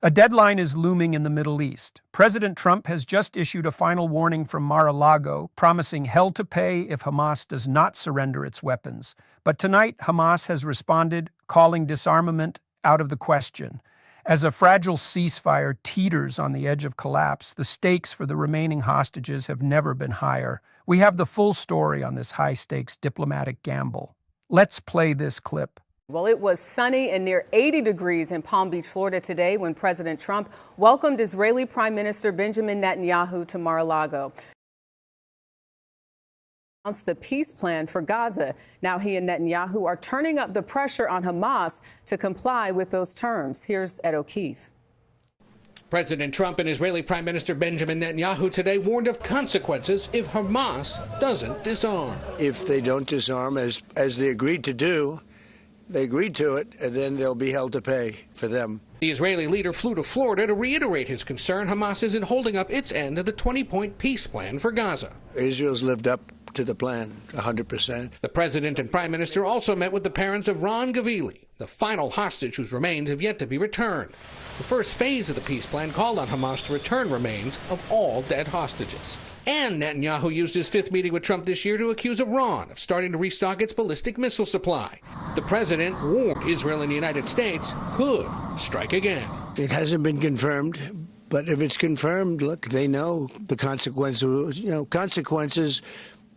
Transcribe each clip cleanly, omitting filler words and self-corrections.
A deadline is looming in the Middle East. President Trump has just issued a final warning from Mar-a-Lago, promising hell to pay if Hamas does not surrender its weapons. But tonight, Hamas has responded, calling disarmament out of the question. As a fragile ceasefire teeters on the edge of collapse, the stakes for the remaining hostages have never been higher. We have the full story on this high-stakes diplomatic gamble. Let's play this clip. Well, it was sunny and near 80 degrees in Palm Beach, Florida today when President Trump welcomed Israeli Prime Minister Benjamin Netanyahu to Mar-a-Lago. Announced the peace plan for Gaza. Now he and Netanyahu are turning up the pressure on Hamas to comply with those terms. Here's Ed O'Keefe. President Trump and Israeli Prime Minister Benjamin Netanyahu today warned of consequences if Hamas doesn't disarm. If they don't disarm, as they agreed to do, they agreed to it, and then they'll be held to pay for them. The Israeli leader flew to Florida to reiterate his concern Hamas isn't holding up its end of the 20-point peace plan for Gaza. Israel's lived up to the plan 100%. The president and prime minister also met with the parents of Ron Gavili, the final hostage whose remains have yet to be returned. The first phase of the peace plan called on Hamas to return remains of all dead hostages. And Netanyahu used his fifth meeting with Trump this year to accuse Iran of starting to restock its ballistic missile supply. The president warned Israel and the United States could strike again. It hasn't been confirmed, but if it's confirmed, look, they know the consequences. Consequences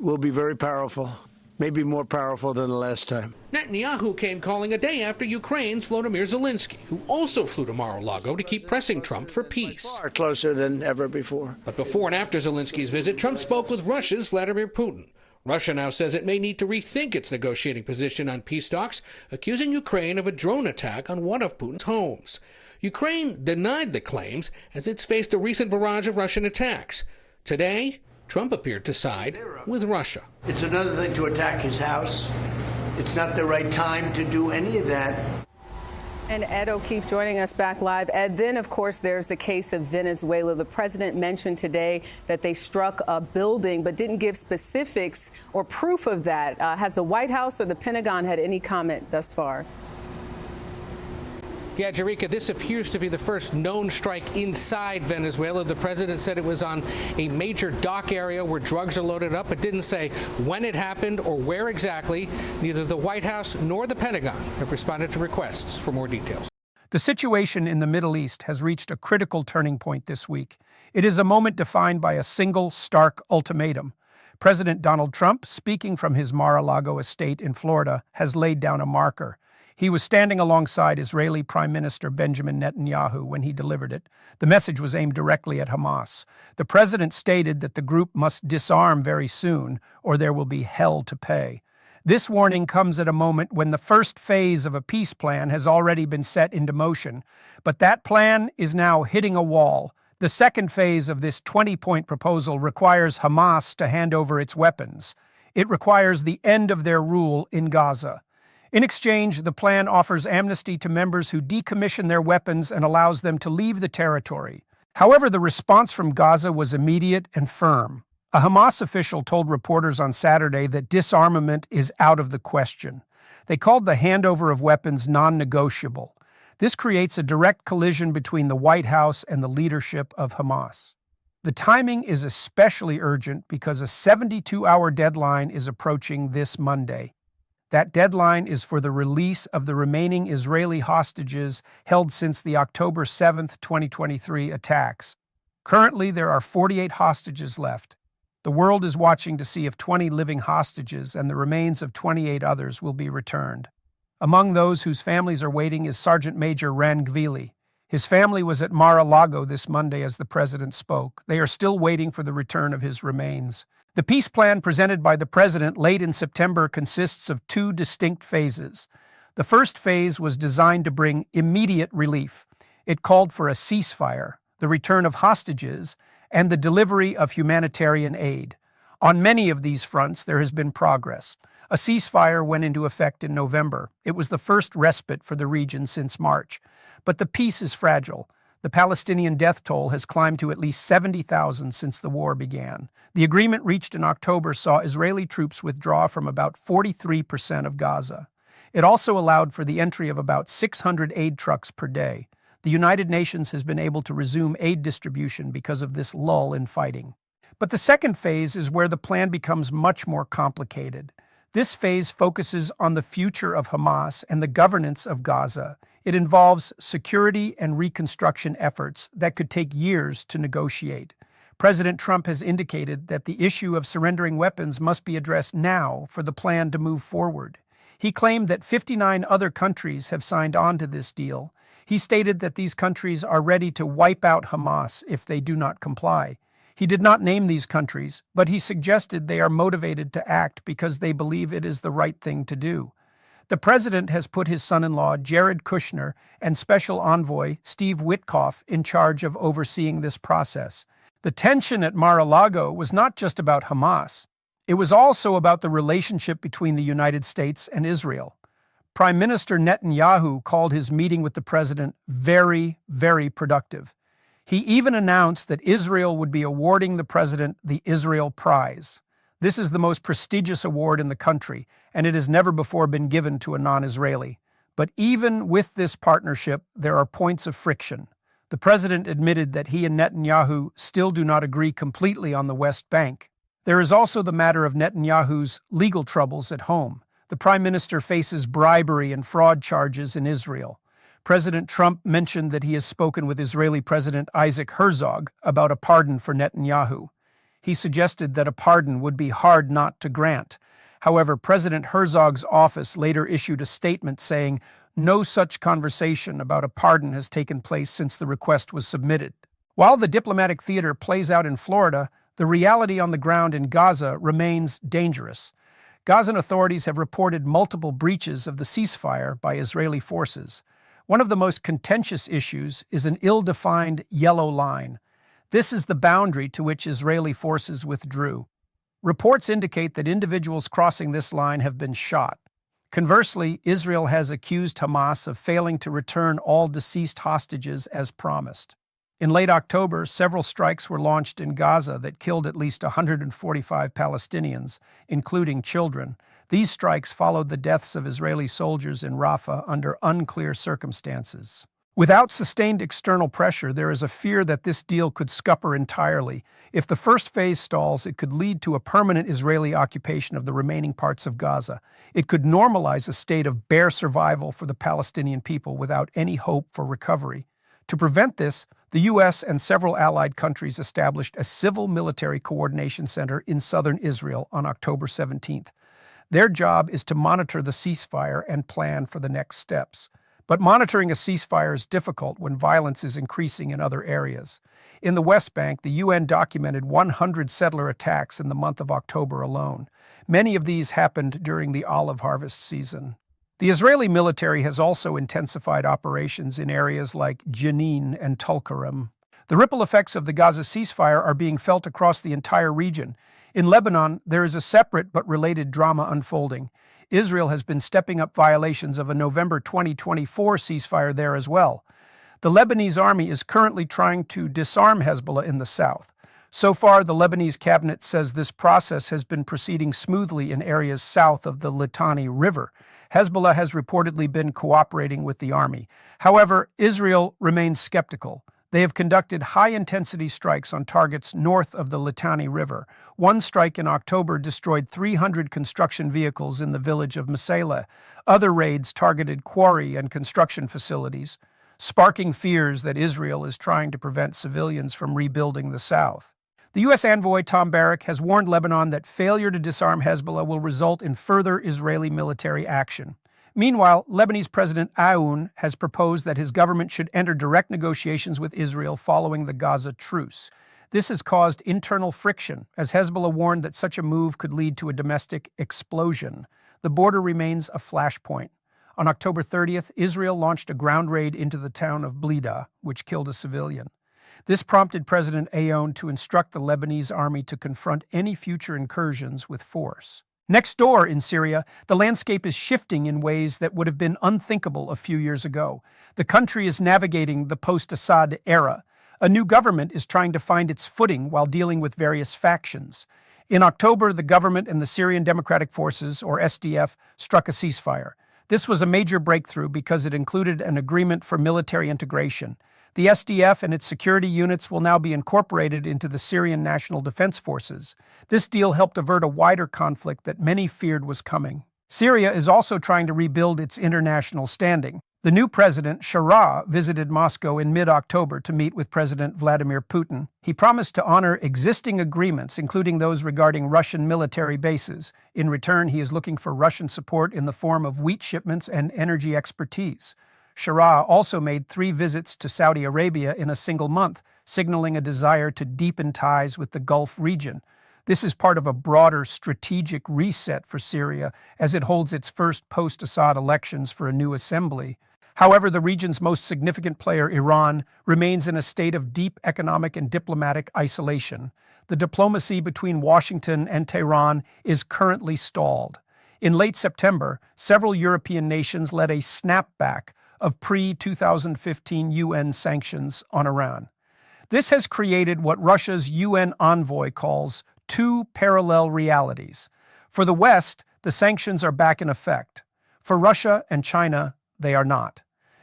will be very powerful, maybe more powerful than the last time. Netanyahu came calling a day after Ukraine's Volodymyr Zelensky, who also flew to Mar-a-Lago to keep pressing Trump for peace. Far closer than ever before. But before and after Zelensky's visit, Trump spoke with Russia's Vladimir Putin. Russia now says it may need to rethink its negotiating position on peace talks, accusing Ukraine of a drone attack on one of Putin's homes. Ukraine denied the claims as it's faced a recent barrage of Russian attacks. Today, Trump appeared to side with Russia. It's another thing to attack his house. It's not the right time to do any of that. And Ed O'Keefe joining us back live. Ed, then, of course, there's the case of Venezuela. The president mentioned today that they struck a building, but didn't give specifics or proof of that. Has the White House or the Pentagon had any comment thus far? Yeah, Jerika, this appears to be the first known strike inside Venezuela. The president said it was on a major dock area where drugs are loaded up, but didn't say when it happened or where exactly. Neither the White House nor the Pentagon have responded to requests for more details. The situation in the Middle East has reached a critical turning point this week. It is a moment defined by a single, stark ultimatum. President Donald Trump, speaking from his Mar-a-Lago estate in Florida, has laid down a marker. He was standing alongside Israeli Prime Minister Benjamin Netanyahu when he delivered it. The message was aimed directly at Hamas. The president stated that the group must disarm very soon, or there will be hell to pay. This warning comes at a moment when the first phase of a peace plan has already been set into motion, but that plan is now hitting a wall. The second phase of this 20-point proposal requires Hamas to hand over its weapons. It requires the end of their rule in Gaza. In exchange, the plan offers amnesty to members who decommission their weapons and allows them to leave the territory. However, the response from Gaza was immediate and firm. A Hamas official told reporters on Saturday that disarmament is out of the question. They called the handover of weapons non-negotiable. This creates a direct collision between the White House and the leadership of Hamas. The timing is especially urgent because a 72-hour deadline is approaching this Monday. That deadline is for the release of the remaining Israeli hostages held since the October 7, 2023 attacks. Currently, there are 48 hostages left. The world is watching to see if 20 living hostages and the remains of 28 others will be returned. Among those whose families are waiting is Sergeant Major Ran Gvili. His family was at Mar-a-Lago this Monday as the president spoke. They are still waiting for the return of his remains. The peace plan presented by the president late in September consists of two distinct phases. The first phase was designed to bring immediate relief. It called for a ceasefire, the return of hostages, and the delivery of humanitarian aid. On many of these fronts, there has been progress. A ceasefire went into effect in November. It was the first respite for the region since March. But the peace is fragile. The Palestinian death toll has climbed to at least 70,000 since the war began. The agreement reached in October saw Israeli troops withdraw from about 43% of Gaza. It also allowed for the entry of about 600 aid trucks per day. The United Nations has been able to resume aid distribution because of this lull in fighting. But the second phase is where the plan becomes much more complicated. This phase focuses on the future of Hamas and the governance of Gaza. It involves security and reconstruction efforts that could take years to negotiate. President Trump has indicated that the issue of surrendering weapons must be addressed now for the plan to move forward. He claimed that 59 other countries have signed on to this deal. He stated that these countries are ready to wipe out Hamas if they do not comply. He did not name these countries, but he suggested they are motivated to act because they believe it is the right thing to do. The president has put his son-in-law, Jared Kushner, and Special Envoy, Steve Witkoff, in charge of overseeing this process. The tension at Mar-a-Lago was not just about Hamas. It was also about the relationship between the United States and Israel. Prime Minister Netanyahu called his meeting with the president very, very productive. He even announced that Israel would be awarding the president the Israel Prize. This is the most prestigious award in the country, and it has never before been given to a non-Israeli. But even with this partnership, there are points of friction. The president admitted that he and Netanyahu still do not agree completely on the West Bank. There is also the matter of Netanyahu's legal troubles at home. The prime minister faces bribery and fraud charges in Israel. President Trump mentioned that he has spoken with Israeli President Isaac Herzog about a pardon for Netanyahu. He suggested that a pardon would be hard not to grant. However, President Herzog's office later issued a statement saying no such conversation about a pardon has taken place since the request was submitted. While the diplomatic theater plays out in Florida, the reality on the ground in Gaza remains dangerous. Gazan authorities have reported multiple breaches of the ceasefire by Israeli forces. One of the most contentious issues is an ill-defined yellow line. This is the boundary to which Israeli forces withdrew. Reports indicate that individuals crossing this line have been shot. Conversely, Israel has accused Hamas of failing to return all deceased hostages as promised. In late October, several strikes were launched in Gaza that killed at least 145 Palestinians, including children. These strikes followed the deaths of Israeli soldiers in Rafah under unclear circumstances. Without sustained external pressure, there is a fear that this deal could scupper entirely. If the first phase stalls, it could lead to a permanent Israeli occupation of the remaining parts of Gaza. It could normalize a state of bare survival for the Palestinian people without any hope for recovery. To prevent this, the U.S. and several allied countries established a civil-military coordination center in southern Israel on October 17th. Their job is to monitor the ceasefire and plan for the next steps. But monitoring a ceasefire is difficult when violence is increasing in other areas. In the West Bank, the UN documented 100 settler attacks in the month of October alone. Many of these happened during the olive harvest season. The Israeli military has also intensified operations in areas like Jenin and Tulkarem. The ripple effects of the Gaza ceasefire are being felt across the entire region. In Lebanon, there is a separate but related drama unfolding. Israel has been stepping up violations of a November 2024 ceasefire there as well. The Lebanese army is currently trying to disarm Hezbollah in the south. So far, the Lebanese cabinet says this process has been proceeding smoothly in areas south of the Litani River. Hezbollah has reportedly been cooperating with the army. However, Israel remains skeptical. They have conducted high-intensity strikes on targets north of the Litani River. One strike in October destroyed 300 construction vehicles in the village of Masala. Other raids targeted quarry and construction facilities, sparking fears that Israel is trying to prevent civilians from rebuilding the south. The U.S. envoy Tom Barrack has warned Lebanon that failure to disarm Hezbollah will result in further Israeli military action. Meanwhile, Lebanese President Aoun has proposed that his government should enter direct negotiations with Israel following the Gaza truce. This has caused internal friction, as Hezbollah warned that such a move could lead to a domestic explosion. The border remains a flashpoint. On October 30th, Israel launched a ground raid into the town of Blida, which killed a civilian. This prompted President Aoun to instruct the Lebanese army to confront any future incursions with force. Next door in Syria, the landscape is shifting in ways that would have been unthinkable a few years ago. The country is navigating the post-Assad era. A new government is trying to find its footing while dealing with various factions. In October, the government and the Syrian Democratic Forces, or SDF, struck a ceasefire. This was a major breakthrough because it included an agreement for military integration. The SDF and its security units will now be incorporated into the Syrian National Defense Forces. This deal helped avert a wider conflict that many feared was coming. Syria is also trying to rebuild its international standing. The new president, Shara, visited Moscow in mid-October to meet with President Vladimir Putin. He promised to honor existing agreements, including those regarding Russian military bases. In return, he is looking for Russian support in the form of wheat shipments and energy expertise. Shara also made 3 visits to Saudi Arabia in a single month, signaling a desire to deepen ties with the Gulf region. This is part of a broader strategic reset for Syria as it holds its first post-Assad elections for a new assembly. However, the region's most significant player, Iran, remains in a state of deep economic and diplomatic isolation. The diplomacy between Washington and Tehran is currently stalled. In late September, several European nations led a snapback of pre-2015 UN sanctions on Iran. This has created what Russia's UN envoy calls 2 parallel realities. For the West, the sanctions are back in effect. For Russia and China, they are not.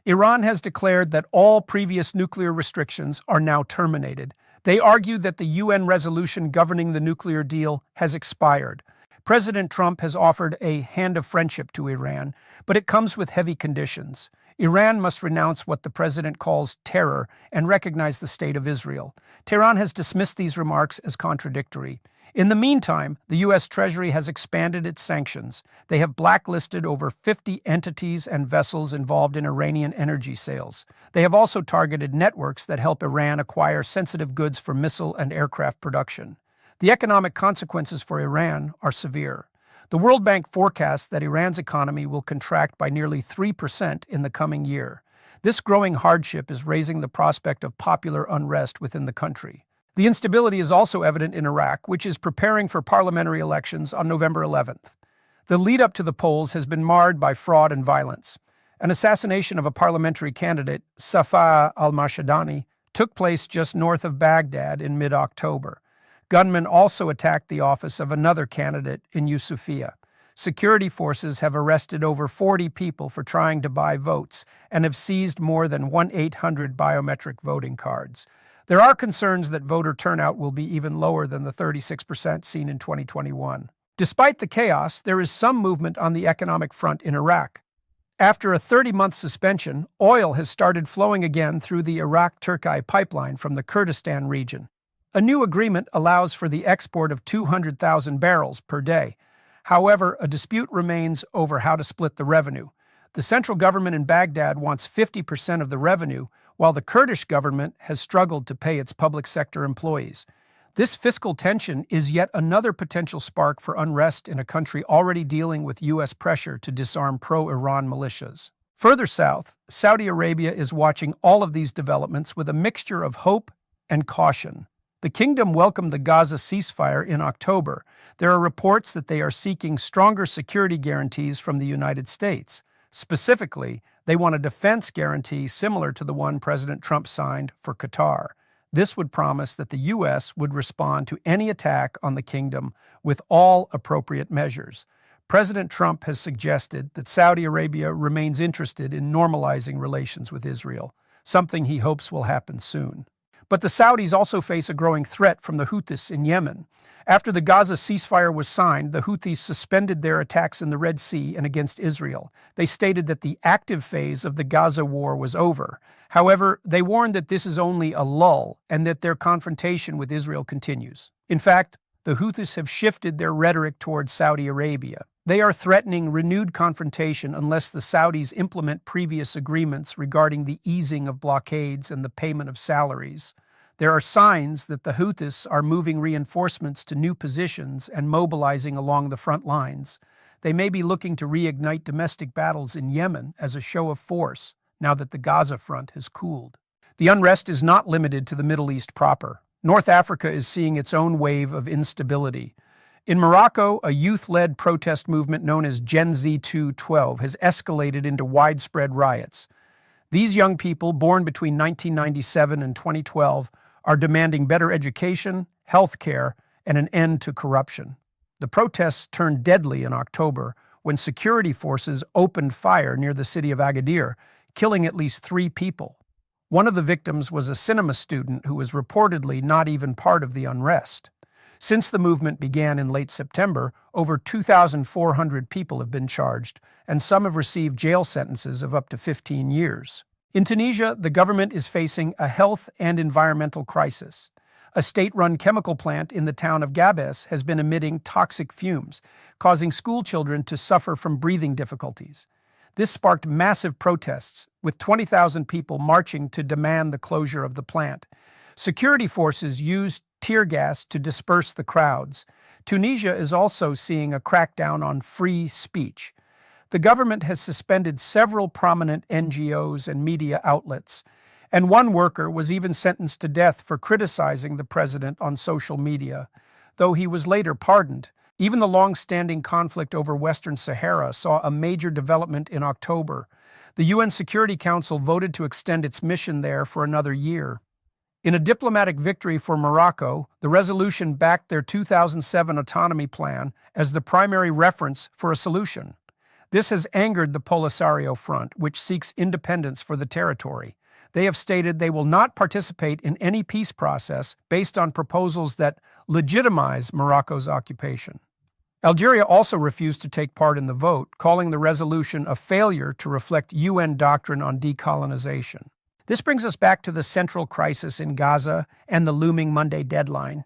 Iran has declared that all previous nuclear restrictions are now terminated. They argue that the UN resolution governing the nuclear deal has expired. President Trump has offered a hand of friendship to Iran, but it comes with heavy conditions. Iran must renounce what the president calls terror and recognize the state of Israel. Tehran has dismissed these remarks as contradictory. In the meantime, the U.S. Treasury has expanded its sanctions. They have blacklisted over 50 entities and vessels involved in Iranian energy sales. They have also targeted networks that help Iran acquire sensitive goods for missile and aircraft production. The economic consequences for Iran are severe. The World Bank forecasts that Iran's economy will contract by nearly 3% in the coming year. This growing hardship is raising the prospect of popular unrest within the country. The instability is also evident in Iraq, which is preparing for parliamentary elections on November 11th. The lead-up to the polls has been marred by fraud and violence. An assassination of a parliamentary candidate, Safa al-Mashadani, took place just north of Baghdad in mid-October. Gunmen also attacked the office of another candidate in Yusufia. Security forces have arrested over 40 people for trying to buy votes and have seized more than 1,800 biometric voting cards. There are concerns that voter turnout will be even lower than the 36% seen in 2021. Despite the chaos, there is some movement on the economic front in Iraq. After a 30-month suspension, oil has started flowing again through the Iraq-Turkey pipeline from the Kurdistan region. A new agreement allows for the export of 200,000 barrels per day. However, a dispute remains over how to split the revenue. The central government in Baghdad wants 50% of the revenue, while the Kurdish government has struggled to pay its public sector employees. This fiscal tension is yet another potential spark for unrest in a country already dealing with U.S. pressure to disarm pro-Iran militias. Further south, Saudi Arabia is watching all of these developments with a mixture of hope and caution. The kingdom welcomed the Gaza ceasefire in October. There are reports that they are seeking stronger security guarantees from the United States. Specifically, they want a defense guarantee similar to the one President Trump signed for Qatar. This would promise that the U.S. would respond to any attack on the kingdom with all appropriate measures. President Trump has suggested that Saudi Arabia remains interested in normalizing relations with Israel, something he hopes will happen soon. But the Saudis also face a growing threat from the Houthis in Yemen. After the Gaza ceasefire was signed, the Houthis suspended their attacks in the Red Sea and against Israel. They stated that the active phase of the Gaza war was over. However, they warned that this is only a lull and that their confrontation with Israel continues. In fact, the Houthis have shifted their rhetoric towards Saudi Arabia. They are threatening renewed confrontation unless the Saudis implement previous agreements regarding the easing of blockades and the payment of salaries. There are signs that the Houthis are moving reinforcements to new positions and mobilizing along the front lines. They may be looking to reignite domestic battles in Yemen as a show of force, now that the Gaza front has cooled. The unrest is not limited to the Middle East proper. North Africa is seeing its own wave of instability. In Morocco, a youth-led protest movement known as Gen Z 212 has escalated into widespread riots. These young people, born between 1997 and 2012, are demanding better education, health care, and an end to corruption. The protests turned deadly in October when security forces opened fire near the city of Agadir, killing at least 3 people. One of the victims was a cinema student who was reportedly not even part of the unrest. Since the movement began in late September, over 2,400 people have been charged, and some have received jail sentences of up to 15 years. In Tunisia, the government is facing a health and environmental crisis. A state-run chemical plant in the town of Gaza has been emitting toxic fumes, causing school children to suffer from breathing difficulties. This sparked massive protests, with 20,000 people marching to demand the closure of the plant. Security forces used tear gas to disperse the crowds. Tunisia is also seeing a crackdown on free speech. The government has suspended several prominent NGOs and media outlets, and one worker was even sentenced to death for criticizing the president on social media, though he was later pardoned. Even the long-standing conflict over Western Sahara saw a major development in October. The UN Security Council voted to extend its mission there for another year. In a diplomatic victory for Morocco, the resolution backed their 2007 autonomy plan as the primary reference for a solution. This has angered the Polisario Front, which seeks independence for the territory. They have stated they will not participate in any peace process based on proposals that legitimize Morocco's occupation. Algeria also refused to take part in the vote, calling the resolution a failure to reflect UN doctrine on decolonization. This brings us back to the central crisis in Gaza and the looming Monday deadline.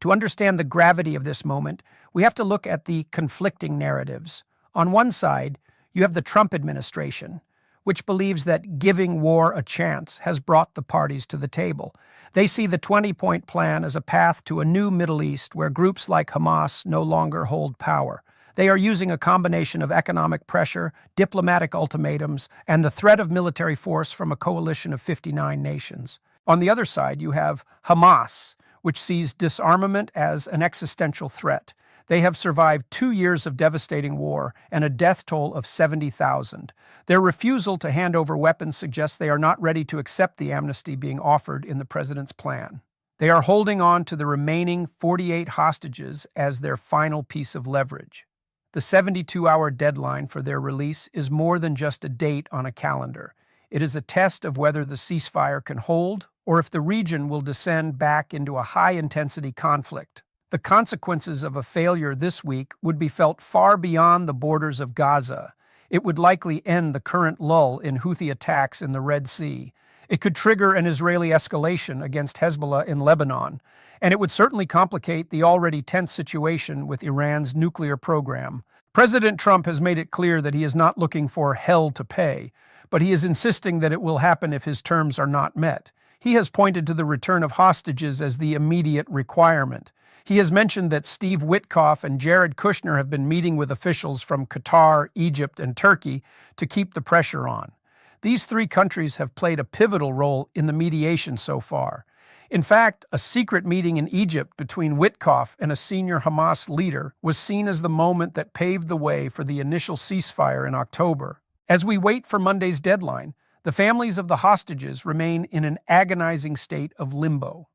To understand the gravity of this moment, we have to look at the conflicting narratives. On one side, you have the Trump administration, which believes that giving war a chance has brought the parties to the table. They see the 20-point plan as a path to a new Middle East where groups like Hamas no longer hold power. They are using a combination of economic pressure, diplomatic ultimatums, and the threat of military force from a coalition of 59 nations. On the other side, you have Hamas, which sees disarmament as an existential threat. They have survived 2 years of devastating war and a death toll of 70,000. Their refusal to hand over weapons suggests they are not ready to accept the amnesty being offered in the president's plan. They are holding on to the remaining 48 hostages as their final piece of leverage. The 72-hour deadline for their release is more than just a date on a calendar. It is a test of whether the ceasefire can hold or if the region will descend back into a high-intensity conflict. The consequences of a failure this week would be felt far beyond the borders of Gaza. It would likely end the current lull in Houthi attacks in the Red Sea. It could trigger an Israeli escalation against Hezbollah in Lebanon, and it would certainly complicate the already tense situation with Iran's nuclear program. President Trump has made it clear that he is not looking for hell to pay, but he is insisting that it will happen if his terms are not met. He has pointed to the return of hostages as the immediate requirement. He has mentioned that Steve Witkoff and Jared Kushner have been meeting with officials from Qatar, Egypt, and Turkey to keep the pressure on. These 3 countries have played a pivotal role in the mediation so far. In fact, a secret meeting in Egypt between Witkoff and a senior Hamas leader was seen as the moment that paved the way for the initial ceasefire in October. As we wait for Monday's deadline, the families of the hostages remain in an agonizing state of limbo.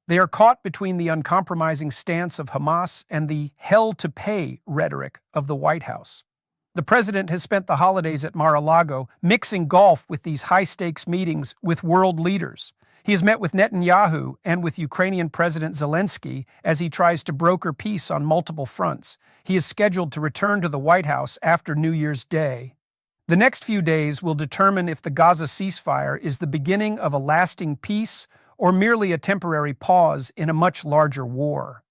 They are caught between the uncompromising stance of Hamas and the hell-to-pay rhetoric of the White House. The president has spent the holidays at Mar-a-Lago mixing golf with these high-stakes meetings with world leaders. He has met with Netanyahu and with Ukrainian President Zelensky as he tries to broker peace on multiple fronts. He is scheduled to return to the White House after New Year's Day. The next few days will determine if the Gaza ceasefire is the beginning of a lasting peace or merely a temporary pause in a much larger war.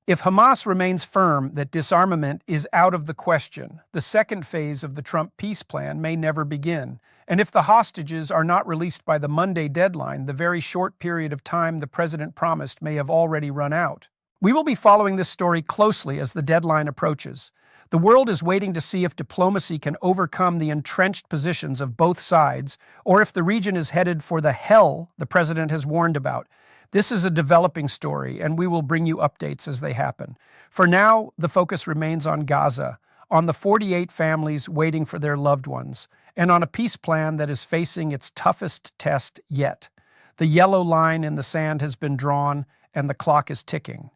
If Hamas remains firm that disarmament is out of the question, the second phase of the Trump peace plan may never begin. And if the hostages are not released by the Monday deadline, the very short period of time the president promised may have already run out. We will be following this story closely as the deadline approaches. The world is waiting to see if diplomacy can overcome the entrenched positions of both sides, or if the region is headed for the hell the president has warned about. This is a developing story, and we will bring you updates as they happen. For now, the focus remains on Gaza, on the 48 families waiting for their loved ones, and on a peace plan that is facing its toughest test yet. The yellow line in the sand has been drawn, and the clock is ticking.